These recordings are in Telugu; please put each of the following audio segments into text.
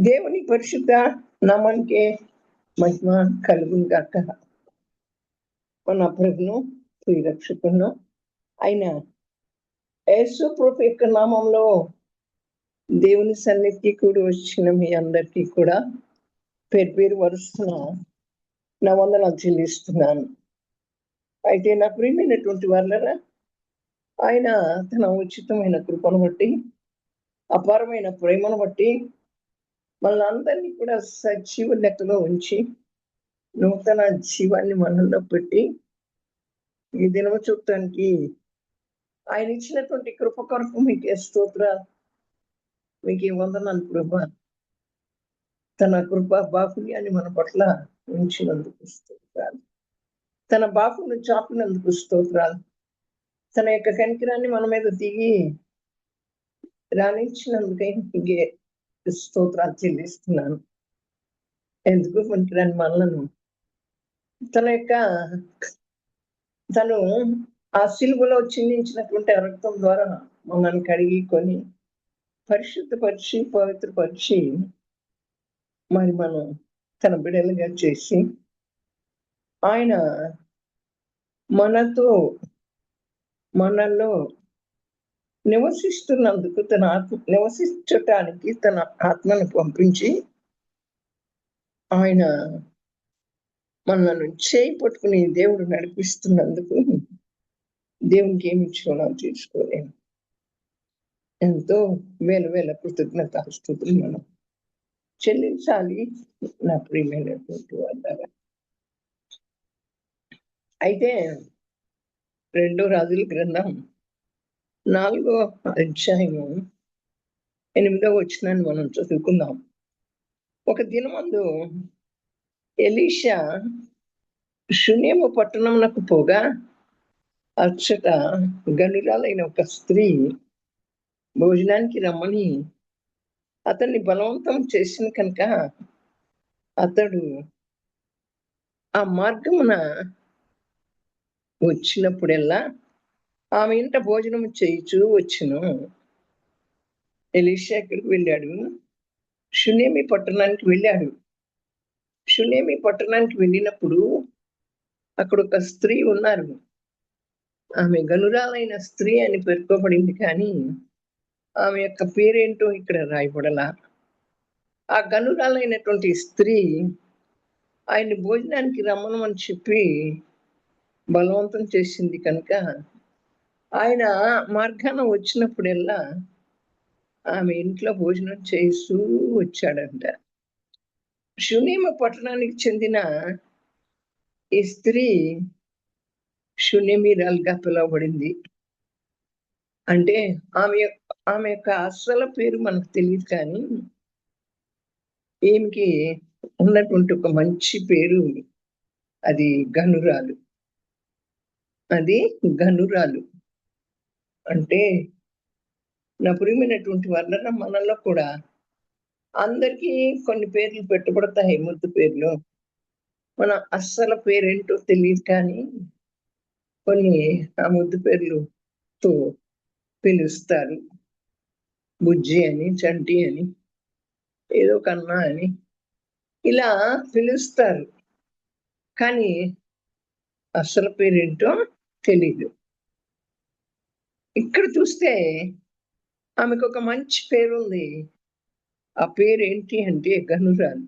దేవుని పరిశుద్ధ నామానికే మహిమ కలుగును గాక. మన ప్రభును ప్రియరక్షకును అయిన యేసు ప్రభు యొక్క నామంలో దేవుని సన్నిధికి కూడి వచ్చిన మీ అందరికీ కూడా పేరు పేరు వరుసన నా వందనాలు చెల్లిస్తున్నాను. అయితే నా ప్రియమైనటువంటి వాళ్ళరా, ఆయన తన ఉచితమైన కృపను బట్టి, అపారమైన ప్రేమను బట్టి మనందరినీ కూడా సజీవ లెక్కలో ఉంచి నూతన జీవాన్ని మనలో పెట్టి ఈ దినము చూడటానికి ఆయన ఇచ్చినటువంటి కృప కొరకు మీకే స్తోత్రాలు, మీకే వందనాలు ప్రభా. తన కృప బాహుల్యాన్ని మన పట్ల ఉంచినందుకు స్తోత్రాలు, తన బాహును చాపినందుకు స్తోత్రాలు, తన యొక్క కనికరాన్ని మన మీద దిగి రాణించినందుకే ఇంకే స్తోత్రాలు చెల్లిస్తున్నాను. ఎందుకు పనికిరాని మనలను తను ఆ సిలువలో చిందించినటువంటి రక్తం ద్వారా మనల్ని కడిగి కొని పరిశుద్ధపరిచి పవిత్రపరిచి మరి మనం తన బిడ్డలుగా చేసి ఆయన మనలో నివసిస్తున్నందుకు నివసించటానికి తన ఆత్మను పంపించి ఆయన మనల్ని చేయి పట్టుకుని దేవుడు నడిపిస్తున్నందుకు దేవునికి ఏమి ఇచ్చుకున్నా తీసుకోలేము. ఎంతో వేల వేల కృతజ్ఞతాస్తుతులు మనం చెల్లించాలి నా ప్రియమైనటువంటి వాళ్ళ. అయితే 2 రాజుల గ్రంథం 4వ అధ్యాయము 8వ వచనాన్ని మనం చదువుకుందాం. ఒక దినమందు ఎలీషా షూనేము పట్టణమునకు పోగా అచ్చట గనురాలైన ఒక స్త్రీ భోజనానికి రమ్మని అతన్ని బలవంతం చేసిన కనుక అతడు ఆ మార్గమున వచ్చినప్పుడల్లా ఆమె ఇంట భోజనం చేయిచూ వచ్చును. ఎలీషా ఎక్కడికి వెళ్ళాడు? షూనేమి పట్టణానికి వెళ్ళాడు. షూనేమి పట్టణానికి వెళ్ళినప్పుడు అక్కడ ఒక స్త్రీ ఉన్నారు. ఆమె గనురాలైన స్త్రీ అని పేర్కొబడింది, కానీ ఆమె యొక్క పేరేంటో ఇక్కడ రాయబడలా. ఆ గనురాలైనటువంటి స్త్రీ ఆయన్ని భోజనానికి రమ్మనమని చెప్పి బలవంతం చేసింది కనుక ఆయన మార్గాన వచ్చినప్పుడల్లా ఆమె ఇంట్లో భోజనం చేస్తూ వచ్చాడంట. షూనేము పట్టణానికి చెందిన ఈ స్త్రీ షూనేమీరాలుగా పిలువబడింది. అంటే ఆమె యొక్క అసలు పేరు మనకు తెలియదు, కానీ ఈమెకి ఉన్నటువంటి ఒక మంచి పేరు అది గనురాలు. అంటే నా ప్రియమైనటువంటి వాళ్ళ మనలో కూడా అందరికీ కొన్ని పేర్లు పెట్టబడతాయి, ముద్దు పేర్లు. మన అస్సలు పేరేంటో తెలియదు, కానీ కొన్ని ఆ ముద్దు పేర్లుతో పిలుస్తారు. బుజ్జి అని, చంటి అని, ఏదో కన్నా అని ఇలా పిలుస్తారు, కానీ అసలు పేరేంటో తెలీదు. ఇక్కడ చూస్తే ఆమెకు ఒక మంచి పేరుంది. ఆ పేరేంటి అంటే గనురాలు.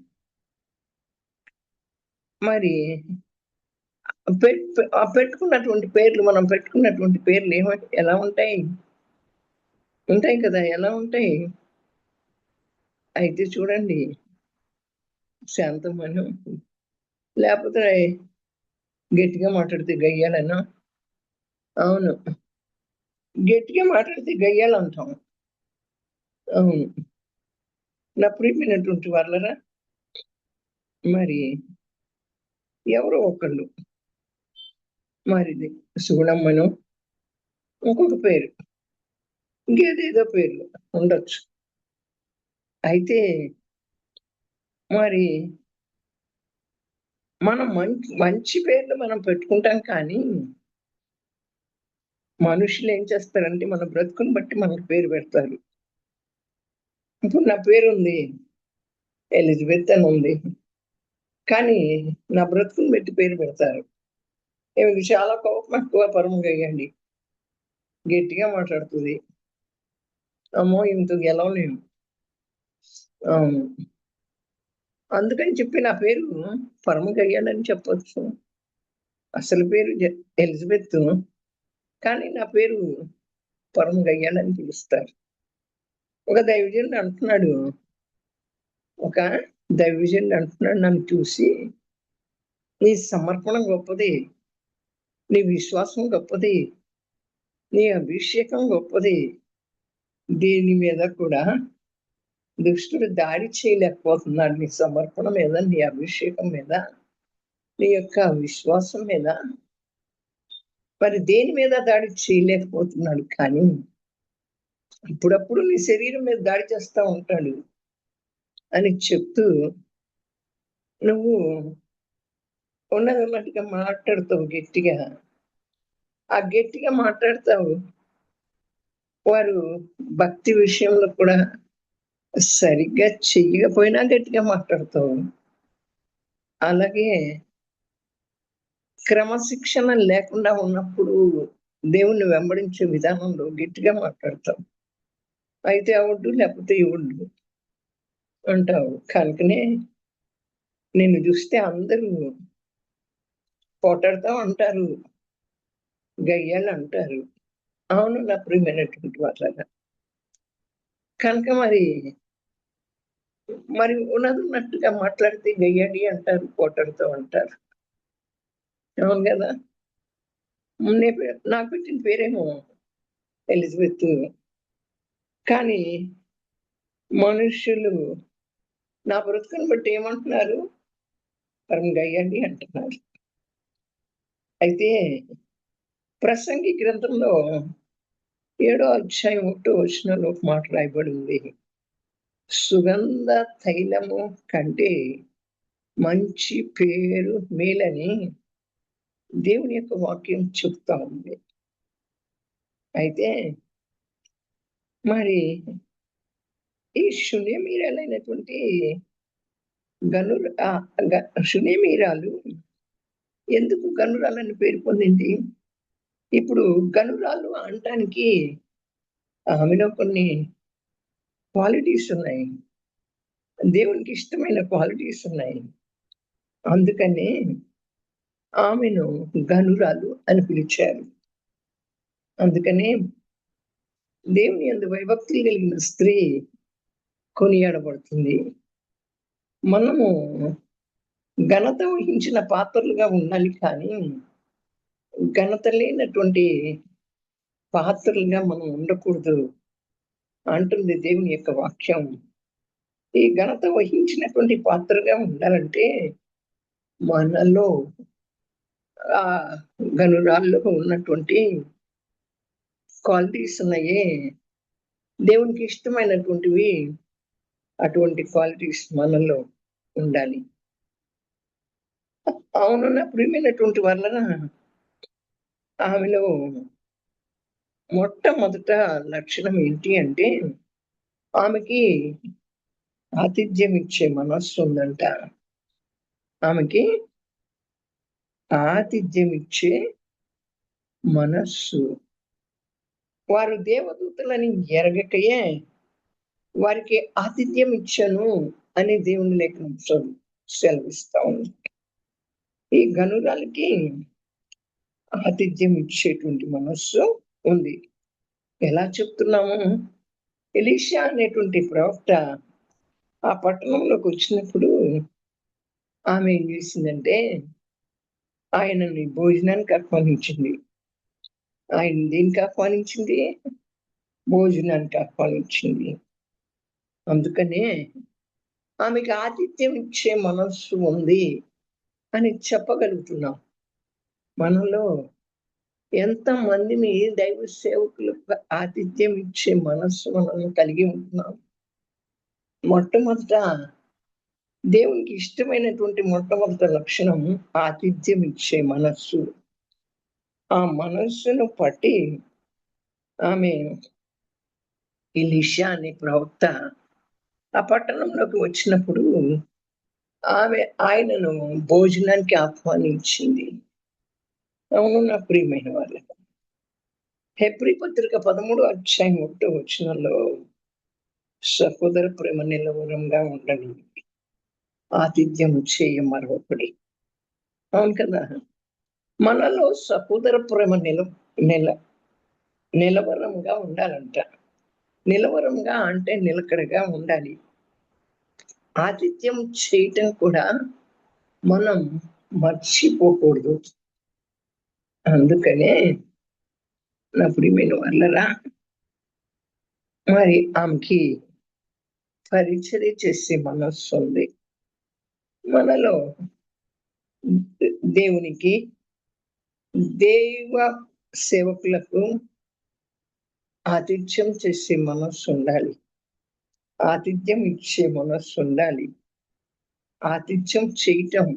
మరి పెట్టుకున్నటువంటి పేర్లు, మనం పెట్టుకున్నటువంటి పేర్లు ఎలా ఉంటాయి కదా, ఎలా ఉంటాయి? అయితే చూడండి, శాంతమను, లేకపోతే గట్టిగా మాట్లాడితే గయ్యాలనో. అవును, గట్టిగా మాట్లాడితే గయ్యాలు అంటాం. అవును నా ప్రియమైనటువంటి వాళ్ళరా, మరి ఎవరో ఒకళ్ళు మరిది సుగుణమ్మను, ఇంకొక పేరు, ఇంకేదేదో పేర్లు ఉండొచ్చు. అయితే మరి మనం మంచి పేర్లు మనం పెట్టుకుంటాం, కానీ మనుషులు ఏం చేస్తారంటే మన బ్రతుకుని బట్టి మనకు పేరు పెడతారు. ఇప్పుడు నా పేరుంది, ఎలిజబెత్ అని ఉంది. కానీ నా బ్రతుకుని పెట్టి పేరు పెడతారు. ఈమెకి చాలా కోపం ఎక్కువ, పరమ గయ్యండి. గట్టిగా మాట్లాడుతుంది. అమ్మో! ఈమెతో గెలవలేము. అవును. అందుకని చెప్పి నా పేరు పరమ గయ్యాళని చెప్పొచ్చు. అసలు పేరు ఎలిజబెత్. కానీ నా పేరు పరమ గయ్యాళని పిలుస్తారు. ఒక దైవజనుడు అంటున్నాడు నన్ను చూసి, "నీ సమర్పణ గొప్పది. నీ విశ్వాసం గొప్పది. నీ అభిషేకం గొప్పది. దీని మీద కూడా దుష్టుడు దాడి చేయలేకపోతున్నాడు. నీ సమర్పణ మీద, నీ అభిషేకం మీద, నీ యొక్క విశ్వాసం మీద మరి దేని మీద దాడి చేయలేకపోతున్నాడు. కానీ అప్పుడప్పుడు నీ శరీరం మీద దాడి చేస్తా ఉంటాడు" అని చెప్తూ, నువ్వు ఉన్నట్టుగా మాట్లాడతావు గట్టిగా. ఆ గట్టిగా మాట్లాడతావు. వారు భక్తి విషయంలో కూడా సరిగ్గా చెయ్యకపోయినా గట్టిగా మాట్లాడతావు. అలాగే క్రమశిక్షణ లేకుండా ఉన్నప్పుడు దేవుణ్ణి వెంబడించే విధానంలో గట్టిగా మాట్లాడతావు. అయితే అవద్దు, లేకపోతే ఇవ్వద్దు అంటావు. కనుకనే నిన్ను చూస్తే అందరూ పోటాడుతా అంటారు, గయ్యాళ్ళు అంటారు. అవును నా ప్రియమైనటువంటి వాళ్ళగా. కనుక మరి ఉన్నట్టుగా మాట్లాడితే గయ్యాడి అంటారు, పోటాడుతూ అంటారు. అవును కదా! నాకు పెట్టిన పేరేమో ఎలిజబెత్. కానీ మనుషులు నా బ్రతుకుని బట్టి ఏమంటున్నారు? పరమ గయ్యాడి అంటున్నారు. అయితే ప్రసంగి గ్రంథంలో 7వ అధ్యాయం 1వ వచనంలో ఒక మాట రాయబడి ఉంది. సుగంధ తైలము కంటే మంచి పేరు మేలని దేవుని యొక్క వాక్యం చెప్తా ఉంది. అయితే మరి ఈ షునేమీరాలైనటువంటి షునేమీరాలు ఎందుకు గనురాలని పేరు పొందింది? ఇప్పుడు గనురాలు అనటానికి ఆమెలో కొన్ని క్వాలిటీస్ ఉన్నాయి. దేవునికి ఇష్టమైన క్వాలిటీస్ ఉన్నాయి. అందుకనే ఆమెను గనురాలు అని పిలిచారు. అందుకనే దేవుని యందు భయభక్తులు కలిగిన స్త్రీ కొనియాడబడుతుంది. మనము ఘనత వహించిన పాత్రలుగా ఉండాలి, కానీ ఘనత లేనటువంటి పాత్రలుగా మనం ఉండకూడదు అంటుంది దేవుని యొక్క వాక్యం. ఈ ఘనత వహించినటువంటి పాత్రగా ఉండాలంటే మనలో ఆ గనురాల్లో ఉన్నటువంటి క్వాలిటీస్ ఉన్నాయే, దేవునికి ఇష్టమైనటువంటివి, అటువంటి క్వాలిటీస్ మనలో ఉండాలి. అవును నా ప్రియమైనటువంటి వలన ఆమెలో మొట్టమొదట లక్షణం ఏంటి అంటే, ఆమెకి ఆతిథ్యం ఇచ్చే మనస్సు ఉందంట. ఆమెకి ఆతిథ్యం ఇచ్చే మనస్సు. వారు దేవదూతలని ఎరగకయే వారికి ఆతిథ్యం ఇచ్చాను అని దేవుని లేఖనం సెలవిస్తా ఉంది. ఈ గనురాలకి ఆతిథ్యం ఇచ్చేటువంటి మనస్సు ఉంది. ఎలా చెప్తున్నాము? ఎలీషా అనేటువంటి ప్రవక్త ఆ పట్టణంలోకి వచ్చినప్పుడు ఆమె ఏం చేసిందంటే, ఆయనని భోజనానికి ఆహ్వానించింది. ఆయన దేనికి ఆహ్వానించింది? భోజనానికి ఆహ్వానించింది. అందుకనే ఆమెకి ఆతిథ్యం ఇచ్చే మనస్సు ఉంది అని చెప్పగలుగుతున్నాం. మనలో ఎంతమందిని దైవ సేవకులకు ఆతిథ్యం ఇచ్చే మనస్సు మనం కలిగి ఉంటున్నాం? మొట్టమొదట దేవునికి ఇష్టమైనటువంటి మొట్టమొదటి లక్షణం ఆతిథ్యం ఇచ్చే మనస్సు. ఆ మనస్సును పట్టి ఆమె ఎలీషా అనే ప్రవక్త ఆ పట్టణంలోకి వచ్చినప్పుడు ఆమె ఆయనను భోజనానికి ఆహ్వానించింది. అవును నా ప్రియమైన వాళ్ళ, హెబ్రీ పత్రిక 13 అధ్యాయం 1 వచనంలో సహోదర ప్రేమ నిలవరంగా ఉండని, ఆతిథ్యం చేయ మరొకడి. అవును కదా. మనలో సహోదర ప్రేమ నిల నిలవరంగా ఉండాలంట. నిలవరంగా అంటే నిలకడగా ఉండాలి. ఆతిథ్యం చేయటం కూడా మనం మర్చిపోకూడదు. అందుకనే నా ప్రియమైన వాళ్ళరా, మరి ఆమెకి పరిచర్య చేసే మనస్సు ఉంది. మనలో దేవునికి, దైవ సేవకులకు ఆతిథ్యం చేసే మనస్సు ఉండాలి. ఆతిథ్యం ఇచ్చే మనస్సు ఉండాలి. ఆతిథ్యం చేయటం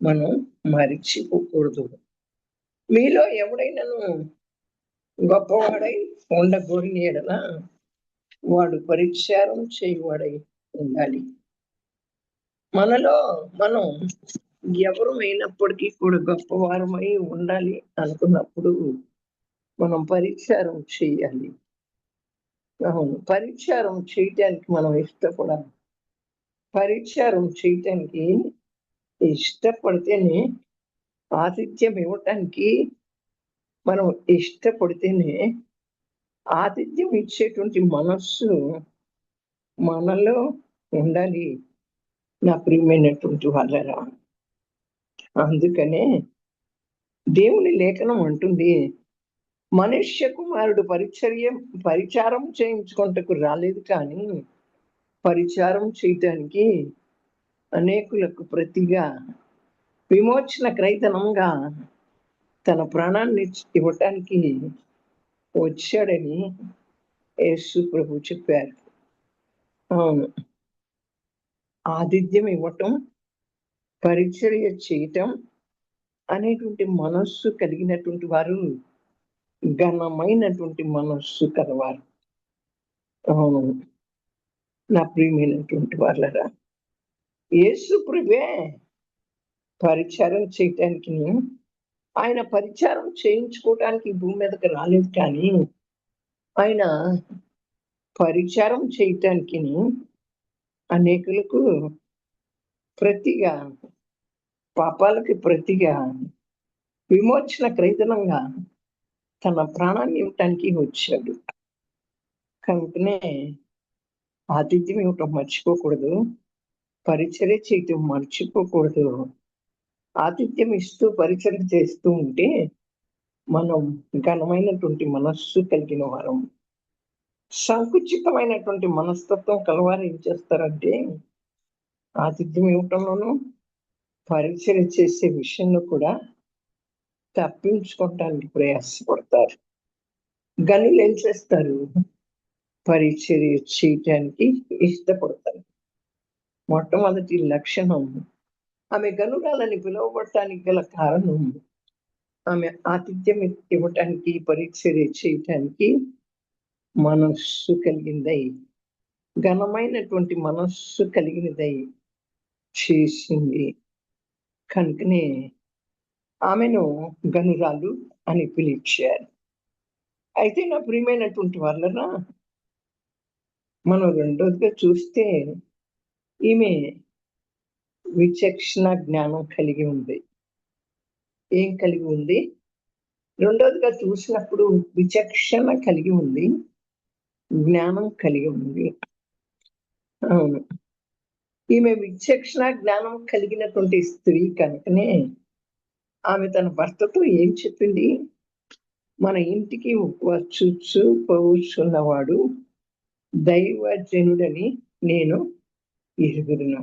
మనం మరిచిపోకూడదు. మీలో ఎవడైనాను గొప్పవాడై ఉండగోరిన యెడల వాడు పరిచారం చేయువాడై ఉండాలి. మనలో మనం ఎవరమైనప్పటికీ కూడా గొప్పవారమై ఉండాలి అనుకున్నప్పుడు మనం పరిచారం చేయాలి. అవును, పరిచారం చేయటానికి మనం ఇష్టపడాలి. పరిచారం చేయటానికి ఇష్టపడితేనే, ఆతిథ్యం ఇవ్వటానికి మనం ఇష్టపడితేనే ఆతిథ్యం ఇచ్చేటువంటి మనస్సు మనలో ఉండాలి నా ప్రియమైనటువంటి వాళ్ళరా. అందుకనే దేవుని లేఖనం అంటుంది, మనుష్య కుమారుడు పరిచారం చేయించుకుంటకు రాలేదు కానీ పరిచారం చేయటానికి అనేకులకు ప్రతిగా విమోచన క్రైతనంగా తన ప్రాణాన్ని ఇవ్వటానికి వచ్చాడని యేసు ప్రభు చెప్పారు. అవును, ఆతిథ్యం ఇవ్వటం, పరిచర్య చేయటం అనేటువంటి మనస్సు కలిగినటువంటి వారు ఘనమైనటువంటి మనస్సు కలవారు. అవును నా ప్రియమైనటువంటి వాళ్ళరా, యేసు ప్రభువే పరిచారం చేయటానికి, ఆయన పరిచారం చేయించుకోవటానికి భూమి మీదకి రాలేదు కానీ ఆయన పరిచారం చేయటానికి అనేకులకు ప్రతిగా, పాపాలకి ప్రతిగా విమోచన క్రైతనంగా తన ప్రాణాన్ని ఇవ్వటానికి వచ్చాడు. కనుకనే ఆతిథ్యం ఇవ్వటం మర్చిపోకూడదు, పరిచర్య చేయటం మర్చిపోకూడదు. ఆతిథ్యం ఇస్తూ పరిచర్య చేస్తూ ఉంటే మనం ఘనమైనటువంటి మనస్సు కలిగిన వారం. సంకుచితమైనటువంటి మనస్తత్వం కలవారు ఏం చేస్తారంటే, ఆతిథ్యం ఇవ్వటంలోనూ పరిచర్య చేసే విషయంలో కూడా తప్పించుకోవటానికి ప్రయాసపడతారు. గనులు ఏం చేస్తారు, పరిచర్య చేయటానికి ఇష్టపడతారు. మొట్టమొదటి లక్షణం, ఆమె గనురాలని పిలువబడటానికి గల కారణం, ఆమె ఆతిథ్యం ఇవ్వటానికి, పరిచర్య చేయటానికి మనస్సు కలిగిందై, ఘనమైనటువంటి మనస్సు కలిగినదై చేసింది. కనుకనే ఆమెను గనురాలు అని పిలిచారు. అయితే నా ప్రియమైనటువంటి వాళ్ళరా, మనం రెండోదిగా చూస్తే ఈమె విచక్షణ జ్ఞానం కలిగి ఉంది. ఏం కలిగి ఉంది? రెండోదిగా చూసినప్పుడు విచక్షణ కలిగి ఉంది, జ్ఞానం కలిగి ఉంది. అవును, ఈమె విచక్షణ జ్ఞానం కలిగినటువంటి స్త్రీ కనుకనే ఆమె తన భర్తతో ఏం చెప్పింది, మన ఇంటికి వచ్చుచు పోవుచున్నవాడు దైవజనుడని నేను ఎరుగుదును.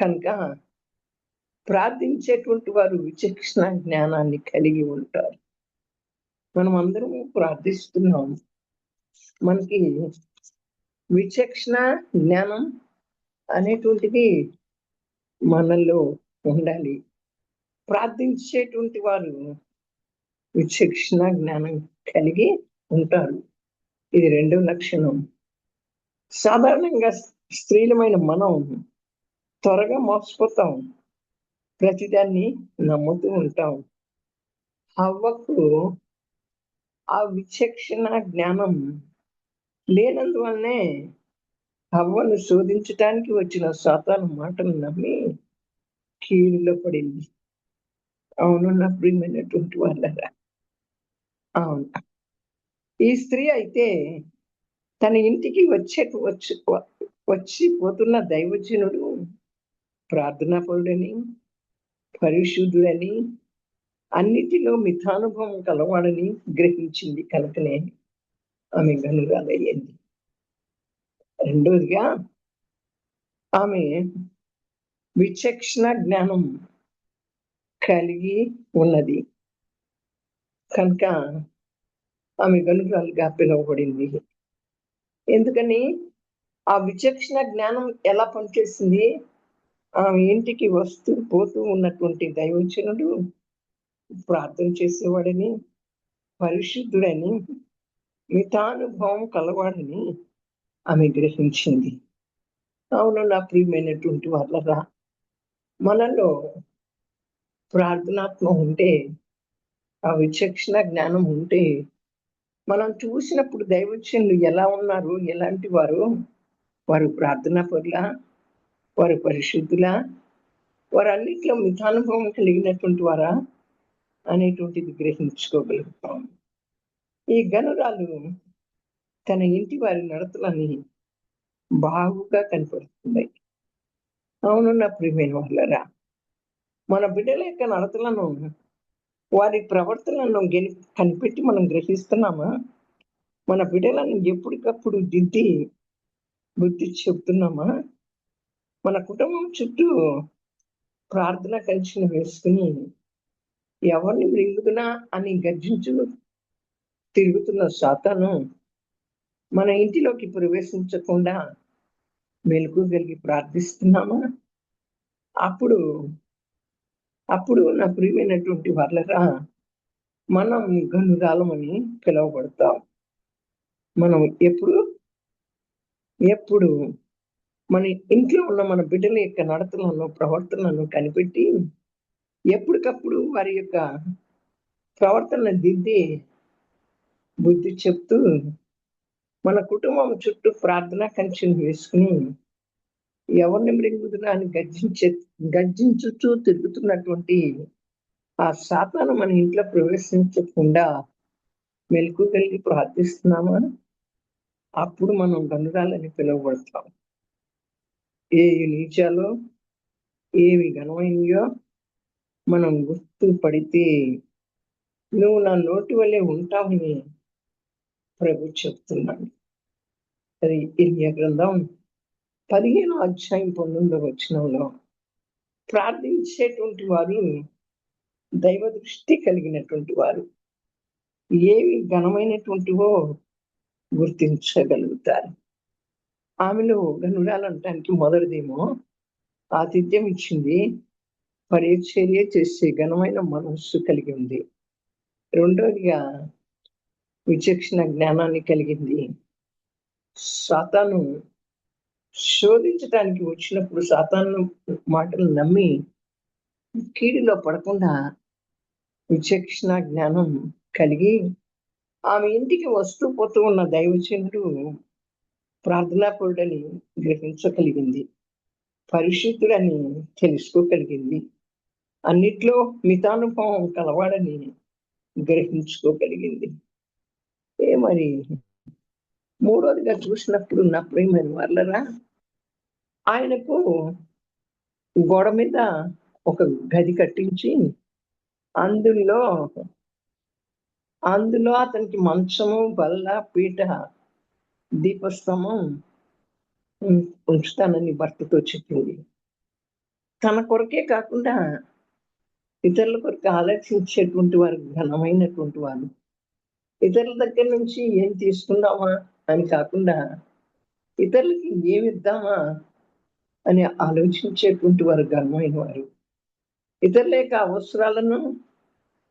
కనుక ప్రార్థించేటువంటి వారు విచక్షణ జ్ఞానాన్ని కలిగి ఉంటారు. మనం అందరము ప్రార్థిస్తున్నాం, మనకి విచక్షణ జ్ఞానం అనేటువంటిది మనలో ఉండాలి. ప్రార్థించేటువంటి వారు విచక్షణ జ్ఞానం కలిగి ఉంటారు. ఇది రెండో లక్షణం. సాధారణంగా స్త్రీలమైన మనం త్వరగా మోసపోతాం. ప్రతిదాన్ని నమ్ముతూ ఉంటాం. హవ్వకు ఆ విచక్షణ జ్ఞానం లేనందువల్లనే హవ్వను శోధించటానికి వచ్చిన సాతాను మాటలు నమ్మి కీడులో పడింది. అవును నా ప్రియమైనటువంటి వాళ్ళారా. అవును. ఈ స్త్రీ అయితే తన ఇంటికి వచ్చిపోతున్న దైవజనుడు ప్రార్థనాపరుడని, పరిశుద్ధుడని, అన్నిటిలో మితానుభవం కలవాడని గ్రహించింది కనుకనే ఆమె గనురాలయ్యింది. రెండోదిగా ఆమె విచక్షణ జ్ఞానం కలిగి ఉన్నది కనుక ఆమె గనురాలుగా పిలువబడింది. ఎందుకని ఆ విచక్షణ జ్ఞానం ఎలా పనిచేసింది? ఆమె ఇంటికి వస్తూ పోతూ ఉన్నటువంటి దైవజనుడు ప్రార్థన చేసేవాడని, పరిశుద్ధుడని, మితానుభవం కలవాడని ఆమె గ్రహించింది. అవును నా ప్రియమైనటువంటి వాళ్ళరా, మనలో ప్రార్థనాత్మ ఉంటే, ఆ విచక్షణ జ్ఞానం ఉంటే, మనం చూసినప్పుడు దైవజనులు ఎలా ఉన్నారు, ఎలాంటి వారు, వారు ప్రార్థనా పరులా, వారు పరిశుద్ధులా, వారన్నిట్లో మితానుభవం కలిగినటువంటి వారా అనేటువంటిది గ్రహించుకోగలుగుతాం. ఈ గనురాలు తన ఇంటి వారి నడతలని బాగుగా కనపడుతుంది. అవును నా ప్రియమైన వాళ్ళరా, మన బిడ్డల యొక్క నడతలను, వారి ప్రవర్తనలను కనిపెట్టి మనం గ్రహిస్తున్నామా? మన బిడ్డలను ఎప్పటికప్పుడు దిద్ది బుద్ధి చెప్తున్నామా? మన కుటుంబం చుట్టూ ప్రార్థన కంచెను వేసుకుని ఎవరిని మృంగుదునా అని గర్జించు తిరుగుతున్న సాతాను మన ఇంటిలోకి ప్రవేశించకుండా మెలకువగలిగి ప్రార్థిస్తున్నామా? అప్పుడు అప్పుడు నా ప్రియమైనటువంటి వాళ్ళరా, మనం గనురాలమని పిలువబడతాం. మనం ఎప్పుడు మన ఇంట్లో ఉన్న మన బిడ్డల యొక్క నడతలను, ప్రవర్తనలను కనిపెట్టి ఎప్పటికప్పుడు వారి యొక్క ప్రవర్తనను దిద్ది బుద్ధి చెప్తూ మన కుటుంబం చుట్టూ ప్రార్థనా కంచెను వేసుకుని ఎవరిని మృంగుదునా అని గర్జించుచూ తిరుగుతున్నటువంటి ఆ సాతాను మన ఇంట్లో ప్రవేశించకుండా మెలకువగలిగి ప్రార్థిస్తున్నామా? అప్పుడు మనం గనురాలని పిలువబడతాం. ఏవి నీచాలో, ఏవి ఘనమైనయో మనం గుర్తుపడితే నువ్వు నా నోటి వల్లే ఉంటావని ప్రభు చెప్తున్నాడు. అది ఇర్మీయా గ్రంథం 15వ అధ్యాయం 19వ వచనంలో ప్రార్థించేటువంటి వారు దైవ దృష్టి కలిగినటువంటి వారు ఏవి ఘనమైనటువంటివో గుర్తించగలుగుతారు. ఆమెలో గనురాలంటానికి మొదటిదేమో ఆతిథ్యం ఇచ్చింది, పరిచర్య చేసే ఘనమైన మనస్సు కలిగి ఉంది. రెండోదిగా విచక్షణ జ్ఞానాన్ని కలిగింది. సాతాను శోధించటానికి వచ్చినప్పుడు సాతాను మాటలు నమ్మి కీడులో పడకుండా విచక్షణ జ్ఞానం కలిగి ఆమె ఇంటికి వస్తూ పోతూ ఉన్న దైవజనుడు ప్రార్థనాపరుడని గ్రహించగలిగింది, పరిశుద్ధుడని తెలుసుకోగలిగింది, అన్నిట్లో మితానుభవం కలవాడని గ్రహించుకోగలిగింది. మరి మూడోదిగా చూసినప్పుడు నా ప్రియమైన వాళ్ళరా, ఆయనకు గోడ మీద ఒక గది కట్టించి అందులో అతనికి మంచము, బల్ల, పీట, దీపస్తంభం ఉంచుతానని భర్తతో చెప్పింది. తన కొరకే కాకుండా ఇతరుల కొరకు ఆలోచించేటువంటి వారు ఘనమైనటువంటి వారు. ఇతరుల దగ్గర నుంచి ఏం తీసుకుందామా అని కాకుండా ఇతరులకి ఏమిద్దామా అని ఆలోచించేటువంటి వారు ఘనమైన వారు. ఇతరుల యొక్క అవసరాలను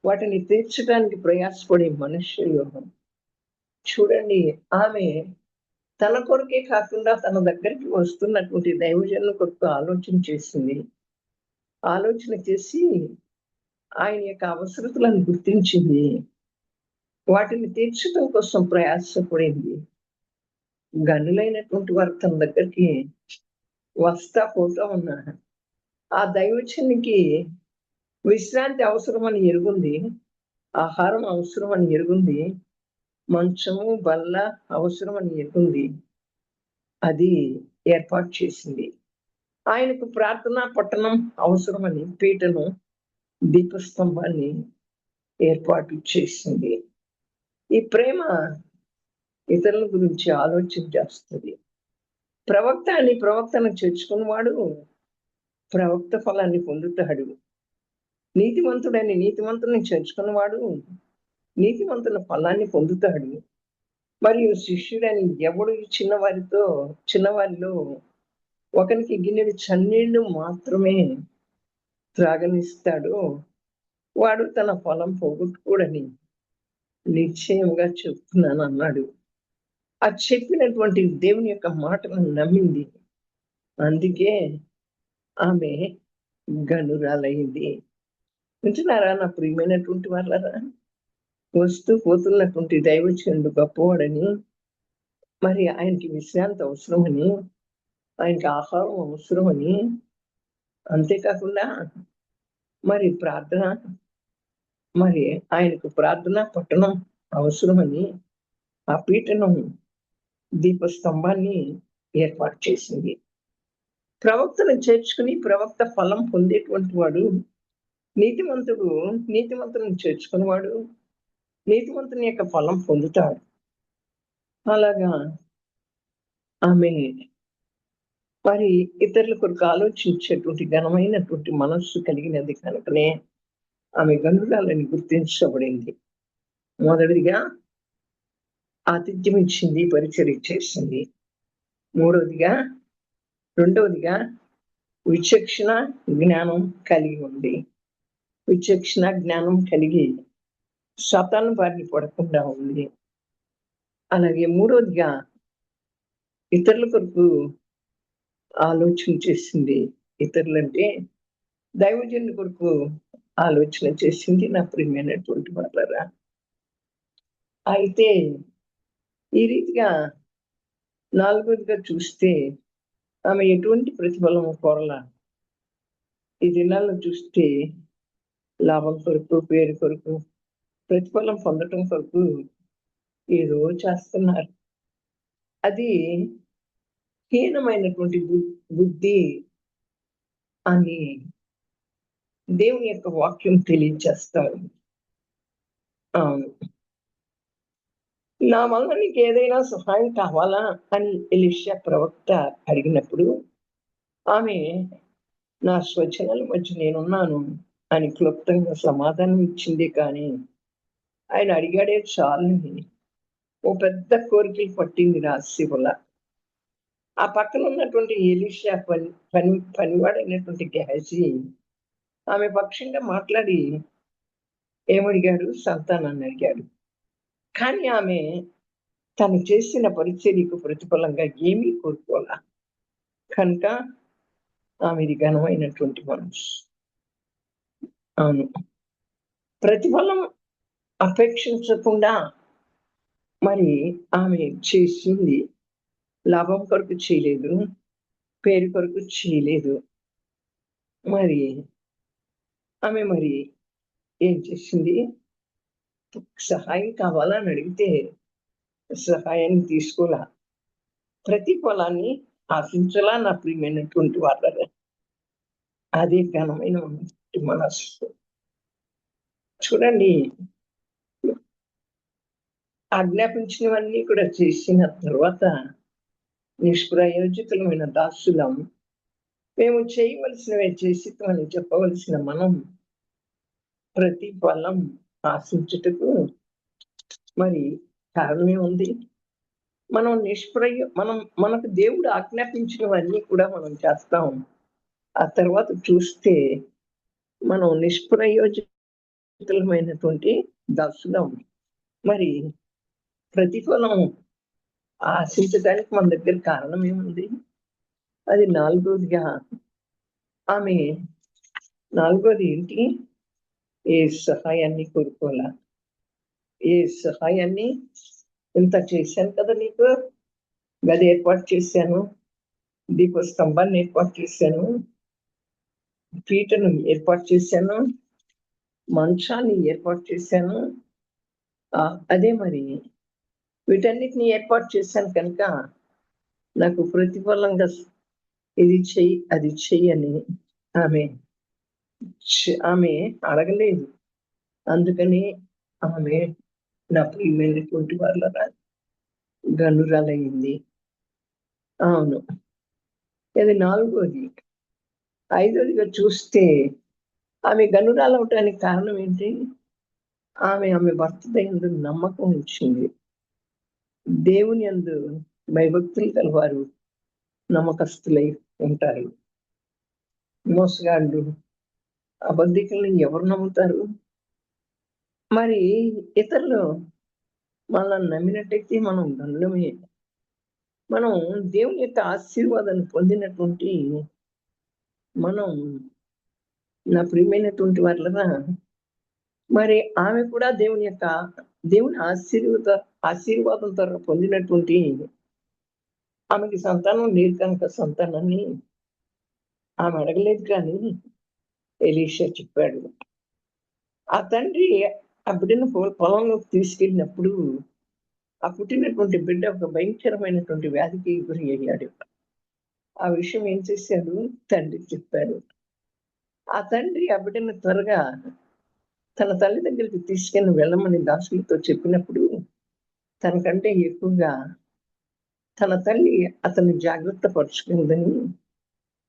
వాటిని తీర్చడానికి ప్రయాసపడే మనుష్యులు. చూడండి, ఆమె తన కొరకే కాకుండా తన దగ్గరికి వస్తున్నటువంటి దైవజనుల కొరకు ఆలోచన చేసింది. ఆలోచన చేసి ఆయన యొక్క అవసరతలను గుర్తించింది. వాటిని తీర్చడం కోసం ప్రయాసపడింది. గనులైనటువంటి వారు తన దగ్గరికి వస్తా పోతా ఉన్నారు. ఆ దైవజనునికి విశ్రాంతి అవసరమని ఎరుగుంది. ఆహారం అవసరమని ఎరుగుంది. మంచము, బల్ల అవసరమని ఎరుగుంది. అది ఏర్పాటు చేసింది. ఆయనకు ప్రార్థనా పట్టణం అవసరమని పీటను, దీపస్తంభాన్ని ఏర్పాటు చేసింది. ఈ ప్రేమ ఇతరుల గురించి ఆలోచన చేస్తుంది. ప్రవక్తను చేర్చుకున్నవాడు ప్రవక్త ఫలాన్ని పొందుతాడు. నీతిమంతుని చేర్చుకున్నవాడు నీతిమంతుల ఫలాన్ని పొందుతాడు. మరియు శిష్యుడని ఎవడు చిన్నవారిలో ఒకరికి గిన్నెడు చన్నీళ్లు మాత్రమే త్రాగనిస్తాడో వాడు తన ఫలం పోగొట్టుకోడని నిశ్చయముగా చెప్తున్నాను అన్నాడు. ఆ చెప్పినటువంటి దేవుని యొక్క మాటలను నమ్మింది. అందుకే ఆమె గనురాలైంది. వింటున్నారా నా ప్రియమైనటువంటి వాళ్ళరా? వస్తూ పోతున్నటువంటి దైవజనుడు గొప్పవాడని, మరి ఆయనకి విశ్రాంతి అవసరమని, ఆయనకి ఆహారం అవసరమని, అంతేకాకుండా మరి ప్రార్థన, మరి ఆయనకు ప్రార్థన పట్టణం అవసరమని ఆ పీఠను, దీపస్తంభాన్ని ఏర్పాటు చేసింది. ప్రవక్తను చేర్చుకుని ప్రవక్త ఫలం పొందేటువంటి వాడు నీతిమంతులను చేర్చుకునేవాడు నీతిమంతుని యొక్క ఫలం పొందుతాడు. అలాగా ఆమె మరి ఇతరుల కొరకు ఆలోచించేటువంటి ఘనమైనటువంటి మనస్సు కలిగినది కనుకనే ఆమె గనురాలని గుర్తించబడింది. మొదటిదిగా ఆతిథ్యం ఇచ్చింది, పరిచర్య చేసింది. రెండవదిగా విచక్షణ జ్ఞానం కలిగి ఉంది. విచక్షణ జ్ఞానం కలిగి సాతాను బారిన పడకుండా ఉంది. అలాగే మూడవదిగా ఇతరుల కొరకు ఆలోచన చేసింది. ఇతరులంటే దైవజనుల కొరకు ఆలోచన చేసింది. నా ప్రియమైనటువంటి వాళ్ళరా, అయితే ఈ రీతిగా నాలుగవదిగా చూస్తే ఆమె ఎటువంటి ప్రతిఫలం కోరలా. ఈ దినాల్లో చూస్తే లాభం కొరకు, పేరు కొరకు, ప్రతిఫలం పొందటం కొరకు ఏదో చేస్తున్నారు. అది హీనమైనటువంటి బుద్ధి అని దేవుని యొక్క వాక్యం తెలియజేస్తారు. నా వల్ల నీకు ఏదైనా సహాయం కావాలా అని ఎలీషా ప్రవక్త అడిగినప్పుడు ఆమె నా స్వజనుల మధ్య నేనున్నాను అని క్లుప్తంగా సమాధానం ఇచ్చింది. కానీ ఆయన అడిగాడే చాలని ఓ పెద్ద కోరికలు పట్టింది రాశివల. ఆ పక్కన ఉన్నటువంటి ఎలీషా పనివాడైనటువంటి గెహజీ ఆమె పక్షంగా మాట్లాడి ఏమడిగాడు? సంతానాన్ని అడిగాడు. కానీ ఆమె తను చేసిన పరిచర్యకు ప్రతిఫలంగా ఏమీ కోరుకోవాలా. కనుక ఆమెది ఘనమైనటువంటి మనసు. అవును, ప్రతిఫలం అపేక్షించకుండా మరి ఆమె చేసింది. లాభం కొరకు చేయలేదు, పేరు కొరకు చేయలేదు. మరి ఆమె ఏం చేసింది? సహాయం కావాలని అడిగితే సహాయాన్ని తీసుకోలా, ప్రతిఫలాన్ని ఆశించలా. నా ప్రియమైనటువంటి వాళ్ళ అదే ఘనమైన మనస్సు. చూడండి, ఆజ్ఞాపించినవన్నీ కూడా చేసిన తర్వాత నిష్ప్రయోజకులమైన దాసులం మేము చేయవలసినవే చేసిమని చెప్పవలసిన మనం ప్రతిఫలం ఆశించుటకు మరి కారణమే ఉంది. మనకు దేవుడు ఆజ్ఞాపించినవన్నీ కూడా మనం చేస్తాం. ఆ తర్వాత చూస్తే మనం నిష్ప్రయోజకులమైనటువంటి దాసులం. మరి ప్రతిఫలం ఆశించడానికి మన దగ్గర కారణం ఏముంది? అది నాలుగోదిగా ఆమె నాలుగోది ఏంటి? ఏ సహాయాన్ని కోరుకోవాలా. ఏ సహాయాన్ని ఇంత చేశాను కదా నీకు, గది ఏర్పాటు చేశాను, దీప స్తంభాన్ని ఏర్పాటు చేశాను, పీటను ఏర్పాటు చేశాను, మంచాన్ని ఏర్పాటు చేశాను. అదే మరి వీటన్నిటిని ఏర్పాటు చేశాను కనుక నాకు ప్రతిఫలంగా ఇది చెయ్యి అది చెయ్యి అని ఆమె ఆమె అడగలేదు. అందుకని ఆమె నా ప్రియమైనటువంటి వాళ్ళ గనురాలయ్యింది. అవును. ఇది నాలుగోది. ఐదోదిగా చూస్తే ఆమె గనురాలవటానికి కారణం ఏంటి? ఆమె భర్త యందు నమ్మకం ఉంచింది. దేవుని యందు భయభక్తులు కలవారు నమ్మకస్తులై ఉంటారు. మోసగాళ్ళు, అబద్ధికుల్ని ఎవరు నమ్ముతారు? మరి ఇతరులు మనల్ని నమ్మినట్టయితే మనం గనులమే. మనం దేవుని యొక్క ఆశీర్వాదాన్ని పొందినటువంటి మనం నా ప్రియమైనటువంటి వాళ్ళరా, మరి ఆమె కూడా దేవుని ఆశీర్వాదం ద్వారా పొందినటువంటి ఆమెకి సంతానం లేదు కనుక సంతానాన్ని ఆమె అడగలేదు. కానీ ఎలీషా చెప్పాడు. ఆ తండ్రి ఆ బిడ్డను పొలంలోకి తీసుకెళ్ళినప్పుడు ఆ పుట్టినటువంటి బిడ్డ ఒక భయంకరమైనటువంటి వ్యాధికి గురి అయ్యాడు. ఆ విషయం ఏం చేశాడు? తండ్రికి చెప్పాడు. ఆ తండ్రి ఆ బిడ్డను త్వరగా తన తల్లి దగ్గరికి తీసుకెళ్ళి వెళ్ళమని దాసులతో చెప్పినప్పుడు తనకంటే ఎక్కువగా తన తల్లి అతన్ని జాగ్రత్త పరుచుకుందని,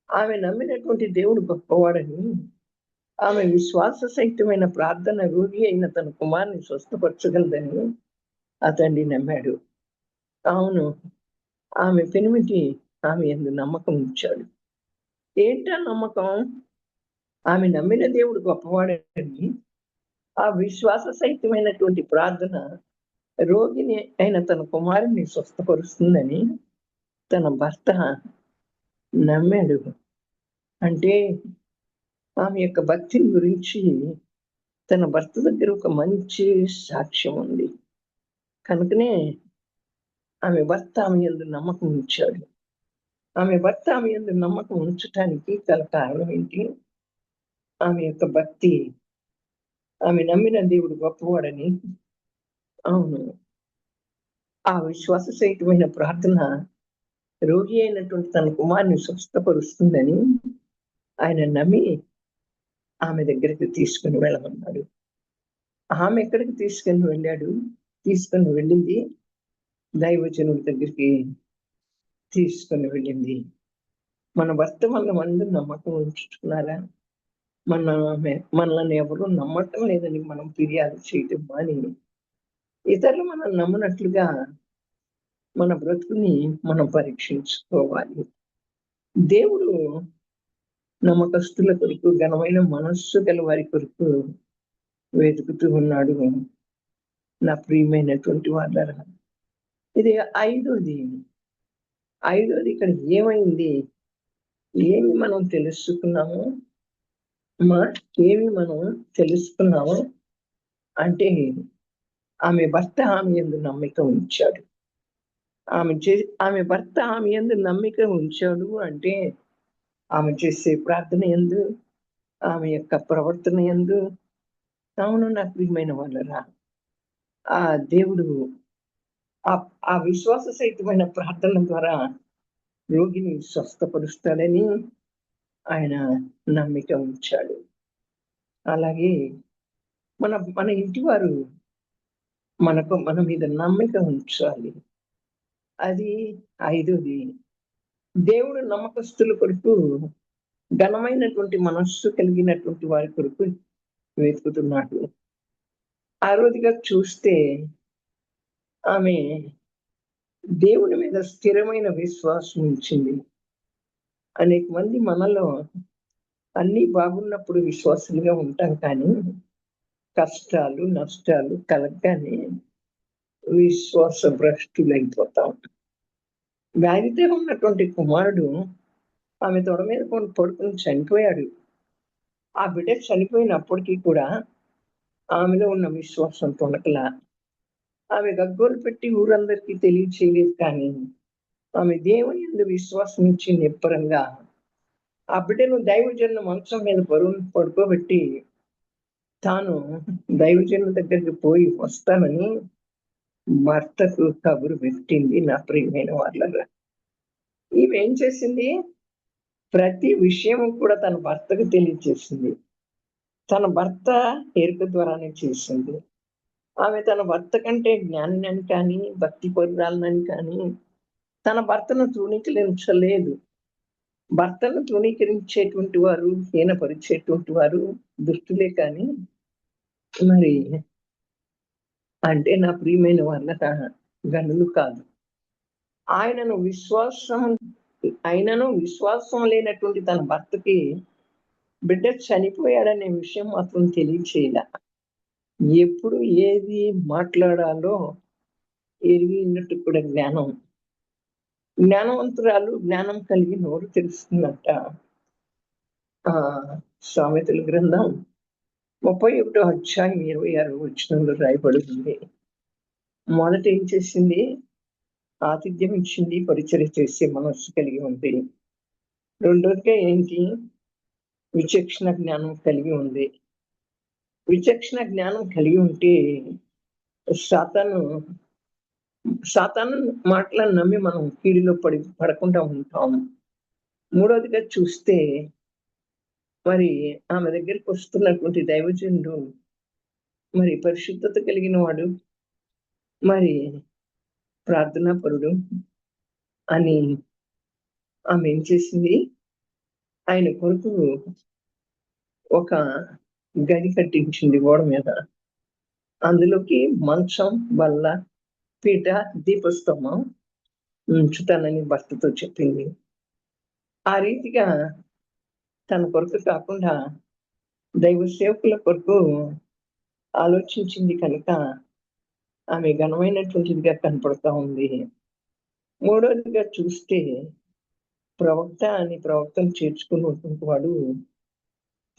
ఆమె నమ్మినటువంటి దేవుడు గొప్పవాడని, ఆమె విశ్వాస సహితమైన ప్రార్థన రోగి అయిన తన కుమారుని స్వస్థపరచగలదని అతన్ని నమ్మాడు. అవును, ఆమె పెనిమిటి ఆమె యందు నమ్మకం ఉంచాడు. ఏంటా నమ్మకం? ఆమె నమ్మిన దేవుడు గొప్పవాడని, ఆ విశ్వాస సహితమైనటువంటి ప్రార్థన రోగిని అయిన తన కుమారుని స్వస్థపరుస్తుందని తన భర్త నమ్మాడు. అంటే ఆమె యొక్క భక్తిని గురించి తన భర్త దగ్గర ఒక మంచి సాక్ష్యం ఉంది. కనుకనే ఆమె భర్త ఆమె యందు నమ్మకం ఉంచాడు. ఆమె భర్త ఆమె యందు నమ్మకం ఉంచటానికి గల కారణం ఏంటి? ఆమె యొక్క భక్తి. ఆమె నమ్మిన దేవుడు గొప్పవాడని, అవును, ఆ విశ్వాస సహితమైన ప్రార్థన రోగి అయినటువంటి తన కుమారుని స్వస్థపరుస్తుందని ఆయన నమ్మి ఆమె దగ్గరికి తీసుకుని వెళ్ళమన్నాడు. ఆమె ఎక్కడికి తీసుకుని వెళ్ళింది దైవజనుడి దగ్గరికి తీసుకుని వెళ్ళింది. మన భర్త మనల్ని నమ్మకం ఉంచుతున్నారా? మనల్ని ఎవరు నమ్మటం లేదని మనం ఫిర్యాదు చేయటం మాని ఇతరులు మనం నమ్మునట్లుగా మన బ్రతుకుని మనం పరీక్షించుకోవాలి. దేవుడు నమ్మకస్తుల కొరకు, ఘనమైన మనస్సు గల వారి కొరకు వెతుకుతూ ఉన్నాడు. నా ప్రియమైనటువంటి వాళ్ళరా, ఇది ఐదోది ఇక్కడ ఏమైంది? ఏమి మనం తెలుసుకున్నాము అంటే ఆమె భర్త ఆమె యందు నమ్మిక ఉంచాడు. ఆమె భర్త ఆమె యందు నమ్మిక ఉంచాడు అంటే ఆమె చేసే ప్రార్థన యందు, ఆమె యొక్క ప్రవర్తన యందు, అవును నా ప్రియమైన వాళ్ళరా, ఆ దేవుడు ఆ విశ్వాస సహితమైన ప్రార్థన ద్వారా రోగిని స్వస్థపరుస్తాడని ఆయన నమ్మిక ఉంచాడు. అలాగే మన ఇంటి వారు మన మీద నమ్మిక ఉంచాలి. అది ఐదోది. దేవుడు నమ్మకస్తుల కొరకు, ఘనమైనటువంటి మనస్సు కలిగినటువంటి వారి కొరకు వెతుకుతున్నాడు. ఆరోదిగా చూస్తే ఆమె దేవుని మీద స్థిరమైన విశ్వాసం ఉంచింది. అనేక మంది మనలో అన్ని బాగున్నప్పుడు విశ్వాసులుగా ఉంటాం, కానీ కష్టాలు నష్టాలు కలగగానే విశ్వాస భ్రష్టులైపోతాం. వ్యాధితో ఉన్నటువంటి కుమారుడు ఆమె తొడ మీద పడుకుని చనిపోయాడు. ఆ బిడ్డ చనిపోయినప్పటికీ కూడా ఆమెలో ఉన్న విశ్వాసం తొణకలా. ఆమె గగ్గోలు పెట్టి ఊరందరికీ తెలియచేయలేదు, కానీ ఆమె దేవుని యందు విశ్వాసం ఉంచి నిబ్బరంగా ఆ బిడ్డను దైవజనుల మంచం మీద పడుకోబెట్టి తాను దైవజనుల దగ్గరికి పోయి వస్తానని భర్తకు కబురు పెట్టింది. నా ప్రియమైన వాళ్ళరా, ఈమె ఏం చేసింది? ప్రతి విషయం కూడా తన భర్తకు తెలియచేసింది. తన భర్త ఎరుక ద్వారానే చేసింది. ఆమె తన భర్త కంటే జ్ఞానినని కానీ, భక్తి పరురాలనని కానీ తన భర్తను తృణీకరించలేదు. భర్తను తృణీకరించేటువంటి వారు, హీనపరిచేటువంటి వారు దుష్టులే కానీ మరి అంటే నా ప్రియమైన వాళ్ళ గనులు కాదు. ఆయనను విశ్వాసం లేనటువంటి తన భర్తకి బిడ్డ చనిపోయాడనే విషయం మాత్రం తెలియచేయలే. ఎప్పుడు ఏది మాట్లాడాలో ఎరిగినట్టు కూడా జ్ఞానవంతురాలు జ్ఞానం కలిగి నోరు తెలుస్తుందంట. సామెతల గ్రంథం 31వ అధ్యాయం 26వ వచనంలో రాయబడింది. మొదట ఏం చేసింది? ఆతిథ్యం ఇచ్చింది, పరిచర్య చేసే మనస్సు కలిగి ఉంది. రెండోదిగా ఏంటి? విచక్షణ జ్ఞానం కలిగి ఉంది. విచక్షణ జ్ఞానం కలిగి ఉంటే సాతాను మాటలను నమ్మి మనం కీడులో పడకుండా ఉంటాం. మూడోదిగా చూస్తే మరి ఆమె దగ్గరికి వస్తున్నటువంటి దైవజనుడు మరి పరిశుద్ధత కలిగిన వాడు, మరి ప్రార్థనా పరుడు అని ఆమె ఏం చేసింది? ఆయన కొరకు ఒక గది కట్టించింది గోడ మీద. అందులోకి మంచం, బల్ల, పీట, దీపస్తంభం ఉంచుతానని భర్తతో చెప్పింది. ఆ రీతిగా తన కొరకు కాకుండా దైవ సేవకుల కొరకు ఆలోచించింది కనుక ఆమె ఘనమైనటువంటిదిగా కనపడతా ఉంది. మూడోదిగా చూస్తే ప్రవక్తను చేర్చుకున్నటువంటి వాడు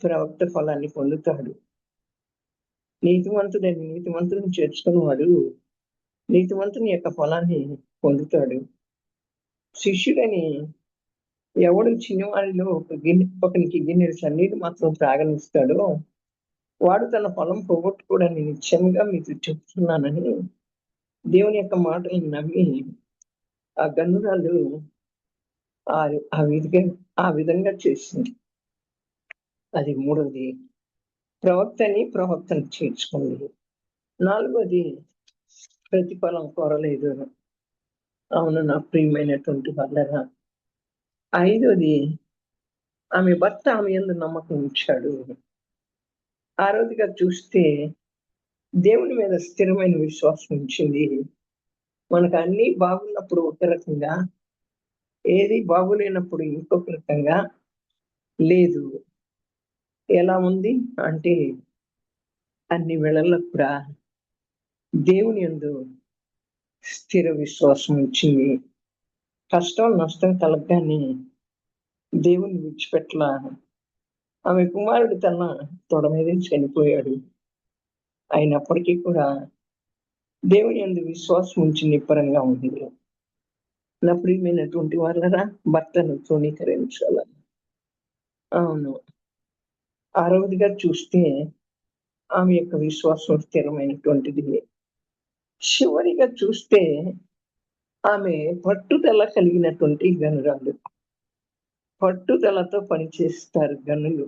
ప్రవక్త ఫలాన్ని పొందుతాడు. నీతిమంతుని చేర్చుకున్నవాడు నీతిమంతుని యొక్క ఫలాన్ని పొందుతాడు. శిష్యుడని ఎవడు చిన్నవాడిలో ఒకనికి గిన్నెడు సన్నీరు మాత్రం త్రాగనిస్తాడో వాడు తన ఫలం పోగొట్టుకోవడానికి నిశ్చయంగా మీకు చెప్తున్నానని దేవుని యొక్క మాటలను నమ్మి ఆ గన్నురాలు ఆ విధంగా చేసింది. అది మూడోది. ప్రవక్తను చేర్చుకుంది. నాలుగోది, ప్రతిఫలం కోరలేదు. అవును నా ప్రియమైనటువంటి వాళ్ళరా. ఐదోది, ఆమె భర్త ఆమె యందు నమ్మకం ఉంచాడు. ఆరోదిగా చూస్తే దేవుని మీద స్థిరమైన విశ్వాసం ఉంచింది. మనకు అన్ని బాగున్నప్పుడు ఒక రకంగా, ఏది బాగులేనప్పుడు ఇంకొక రకంగా లేదు. ఎలా ఉంది అంటే అన్ని వేళల్లో కూడా దేవుని యందు స్థిర విశ్వాసం ఉంచింది. కష్టం నష్టం కలగగానే దేవుని విడిచిపెట్ల. ఆమె కుమారుడు తన తొడ మీద చనిపోయాడు. అయినప్పటికీ కూడా దేవుని యందు విశ్వాసం ఉంచి నిబ్బరంగా ఉంది. నా ప్రియమైనటువంటి వాళ్ళరా, భర్తను తృణీకరించాల. అవును. ఆరవదిగా చూస్తే ఆమె యొక్క విశ్వాసం స్థిరమైనటువంటిది. చివరిగా చూస్తే ఆమె పట్టుదల కలిగినటువంటి గనురాలు. పట్టుదలతో పనిచేస్తారు గనులు.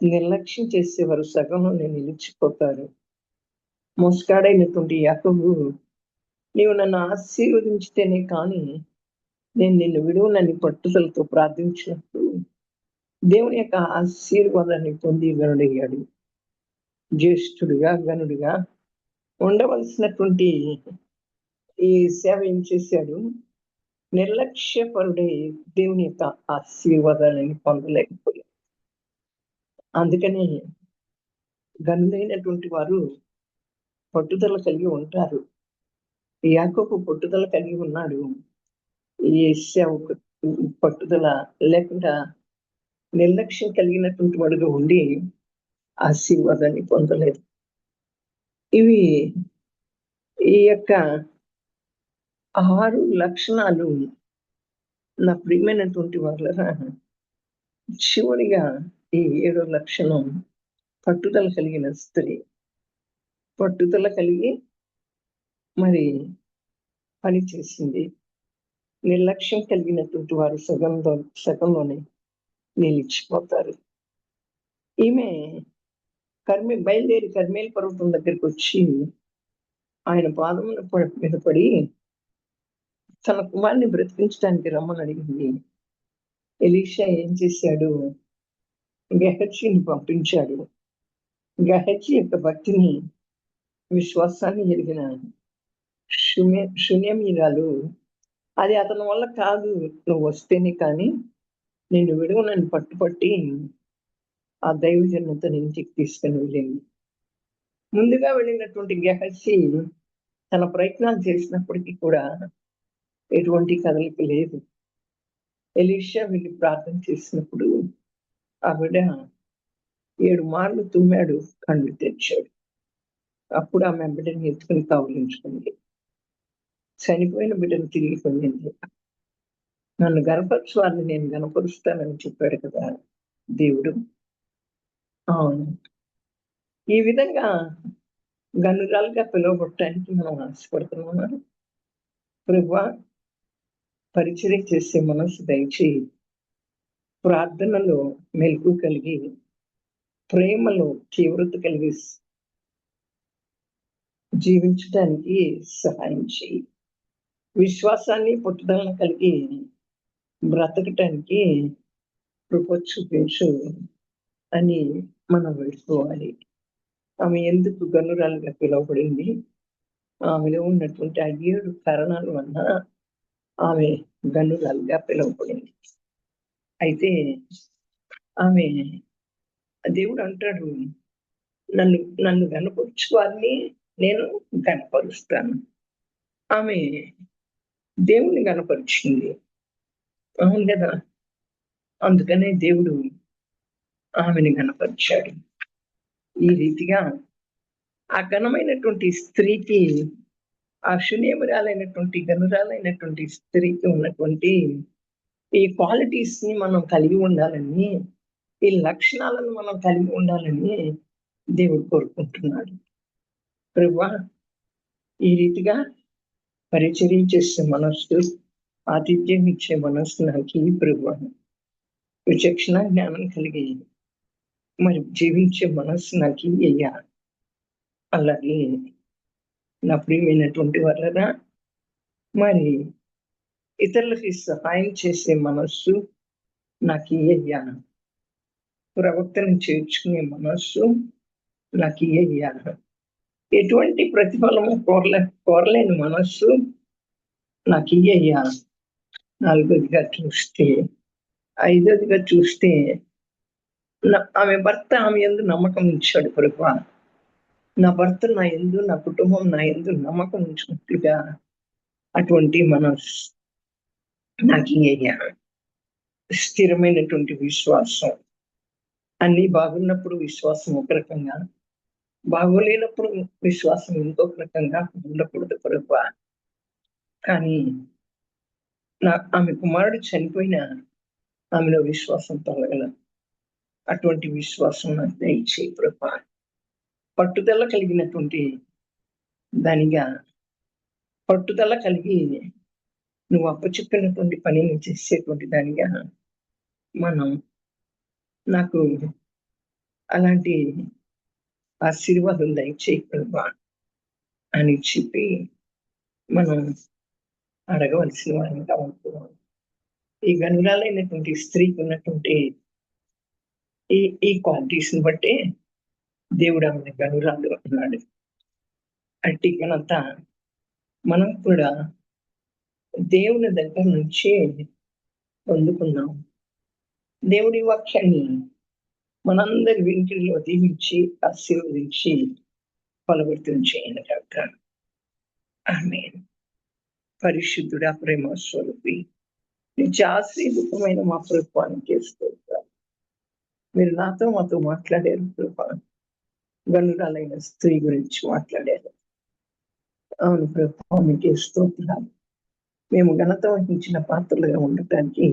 నిర్లక్ష్యం చేసేవారు సగంలోనే నిలిచిపోతారు. మోసగాడైనటువంటి యాకోబు, నీవు నన్ను ఆశీర్వదించితేనే కానీ నేను నిన్ను విడువనని పట్టుదలతో ప్రార్థించినప్పుడు దేవుని యొక్క ఆశీర్వాదాన్ని పొంది గనుడయ్యాడు. జ్యేష్ఠుడుగా గనుడిగా ఉండవలసినటువంటి ఈ సేవ ఏం చేశాడు? నిర్లక్ష్యపరుడై దేవుని యొక్క ఆశీర్వాదాలని పొందలేకపోయాడు. అందుకని గనులైనటువంటి వారు పట్టుదల కలిగి ఉంటారు. యాకోబు పట్టుదల కలిగి ఉన్నాడు. ఏశావుకు పట్టుదల లేకుండా నిర్లక్ష్యం కలిగినటువంటి వాడుగా ఉండి ఆశీర్వాదాన్ని పొందలేదు. ఇవి ఈ యొక్క 6 లక్షణాలు నా ప్రియమైనటువంటి వాళ్ళరా, చివరిగా ఈ 7వ లక్షణం పట్టుదల కలిగిన స్త్రీ. పట్టుదల కలిగి మరి పని చేసింది. నిర్లక్ష్యం కలిగినటువంటి వారు సగంలోనే నిలిచిపోతారు. ఈమె బయలుదేరి కర్మేలు పర్వతం దగ్గరికి వచ్చి ఆయన పాదముల మీద పడి తన కుమారుని బ్రతికించడానికి రమ్మని అడిగింది. ఎలీషా ఏం చేశాడు? గెహజీని పంపించాడు. గెహజీ యొక్క భక్తిని, విశ్వాసాన్ని ఎరిగిన షూనేమీరాలు, అది అతని వల్ల కాదు, నువ్వు వస్తేనే కానీ నిన్ను విడువనని పట్టుపట్టి ఆ దైవజనులతో ఇంటికి తీసుకుని వెళ్ళింది. ముందుగా వెళ్ళినటువంటి గెహజీ తన ప్రయత్నాలు చేసినప్పటికీ కూడా ఎటువంటి కదలిక లేదు. ఎలీషా వెళ్ళి ప్రార్థన చేసినప్పుడు ఆవిడ 7 మార్లు తుమ్మాడు, కళ్ళు తెచ్చాడు. అప్పుడు ఆమె బిడ్డని ఎత్తుకుని కౌగిలించుకుంది. చనిపోయిన బిడ్డను తిరిగి పొందింది. నన్ను గనపరచు వారిని నేను గనపరుస్తానని చెప్పాడు కదా దేవుడు. అవును, ఈ విధంగా గనురాలుగా పిలువబడటానికి మనం ఆశపడుతున్నామా? ప్రభువా, పరిచర్య చేసే మనసు దయచేయి. ప్రార్థనలో మెలకు కలిగి, ప్రేమలో తీవ్రత కలిగి జీవించడానికి సహాయం చేయి. విశ్వాసాన్ని, పట్టుదలను కలిగి బ్రతకటానికి కృప చూపించు అని మనం వేడుకోవాలి. ఆమె ఎందుకు గనురాలుగా పిలువబడింది? ఆమెలో ఉన్నటువంటి ఆ 7 కారణాల వల్ల ఆమె గనురాలుగా పిలువబడింది. అయితే ఆమె, దేవుడు అంటాడు, నన్ను గనపరుచు వారిని నేను గనపరుస్తాను. ఆమె దేవుని గనపరిచింది. అవును కదా, అందుకనే దేవుడు ఆమెను గనపరిచాడు. ఈ రీతిగా ఆ ఘనమైనటువంటి స్త్రీకి, ఆ షూనేమిరాలైనటువంటి గనురాలైనటువంటి స్త్రీకి ఉన్నటువంటి ఈ క్వాలిటీస్ ని మనం కలిగి ఉండాలని, ఈ లక్షణాలను మనం కలిగి ఉండాలని దేవుడు కోరుకుంటున్నాడు. ప్రభువా, ఈ రీతిగా పరిచర్య చేసే మనస్సు, ఆతిథ్యం ఇచ్చే మనస్సు నాకు ఈ ప్రభువా, విచక్షణ జ్ఞానం కలిగి మరి జీవించే మనస్సు నాకు అయ్యా. అలాగే నా ప్రియమైనటువంటి వాళ్ళరా, మరి ఇతరులకి సహాయం చేసే మనస్సు నాకు అయ్యా. ప్రవక్తను చేర్చుకునే మనస్సు నాకు అయ్యా. ఎటువంటి ప్రతిఫలము కోరలేని మనస్సు నాకు అయ్యా. 4వదిగా చూస్తే, 5వదిగా చూస్తే, ఆమె భర్త ఆమె యందు నమ్మకం ఉంచాడు. ప్రభువా, నా భర్త నా యందు, నా కుటుంబం నా యందు నమ్మకం ఉంచినట్లుగా అటువంటి మనస్సు నాకు అయ్యా. స్థిరమైనటువంటి విశ్వాసం. అన్ని బాగున్నప్పుడు విశ్వాసం ఒక రకంగా, బాగోలేనప్పుడు విశ్వాసం ఇంకొక రకంగా ఉండకూడదు ప్రభువా. కానీ ఆమె కుమారుడు చనిపోయిన ఆమెలో విశ్వాసం తొలగల. అటువంటి విశ్వాసం నాకు దయచేయి ప్రభువా. పట్టుదల కలిగినటువంటి దానిగా, పట్టుదల కలిగి నువ్వు అప్పచెప్పినటువంటి పనిని చేసేటువంటి దానిగా నాకు అలాంటి ఆశీర్వాదం దయచేయి ప్రభువా అని చెప్పి మనం అడగవలసిన వారిగా ఉంటున్నాం. ఈ గనురాలైనటువంటి స్త్రీకి ఉన్నటువంటి ఈ క్వాలిటీస్ ని బట్టే దేవుడు ఆమె గనురాలు అన్నాడు. అట్టి ఘనత మనం కూడా దేవుని దగ్గర నుంచి పొందుకున్నాం. దేవుడి వాక్యాన్ని మనందరి వినికిడిలో దీవించి ఆశీర్వదించి ఫలవర్తం చేయను కాక. ఆమేన్. పరిశుద్ధుడా, ప్రేమ స్వరూపి, నిత్యాశ్రీకృతమైన మా ప్రభుత్వానికి స్తోత్రాలు. మీరు మాతో మాట్లాడారు ప్రభా. గనురాలైన స్త్రీ గురించి మాట్లాడారు. అవును ప్రభా, మీకే స్తోత్రాలు. మేము ఘనత వహించిన పాత్రలుగా ఉండటానికి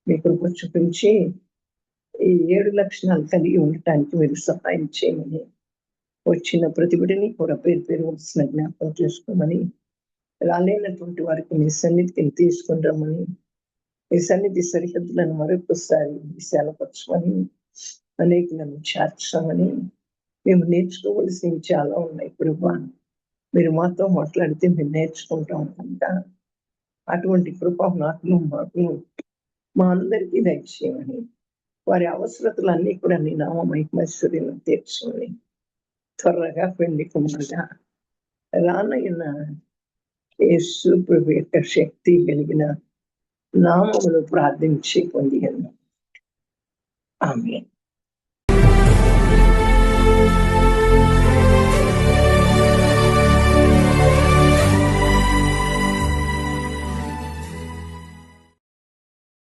మీ కృప చూపించి ఈ 7 లక్షణాలు కలిగి ఉండటానికి మీరు సహాయం చేయమని, వచ్చిన ప్రతి బిడ్డని కూడా పేరు పేరు వచ్చిన జ్ఞాపకం చేసుకోమని, రాలేనటువంటి వారికి మీ సన్నిధికి తీసుకుని రమ్మని, మీ సన్నిధి సరిహద్దులను మరొకసారి విశాలపరచమని, అనేకులను చేర్చమని, మేము నేర్చుకోవలసినవి చాలా ఉన్నాయి ప్రభా. మీరు మాతో మాట్లాడితే మేము నేర్చుకుంటాం కనుక అటువంటి కృప మాకును మా అందరికీ దయచేయమని, వారి అవసరతలన్నీ కూడా నీ నామ మహిమేశ్వర్యం తీర్చమని, త్వరగా పెళ్లి కుమారుగా రానయ్యన యేసు ప్రభు యొక్క శక్తి కలిగిన నామములు ప్రార్థించి పొంది ఆమేన్.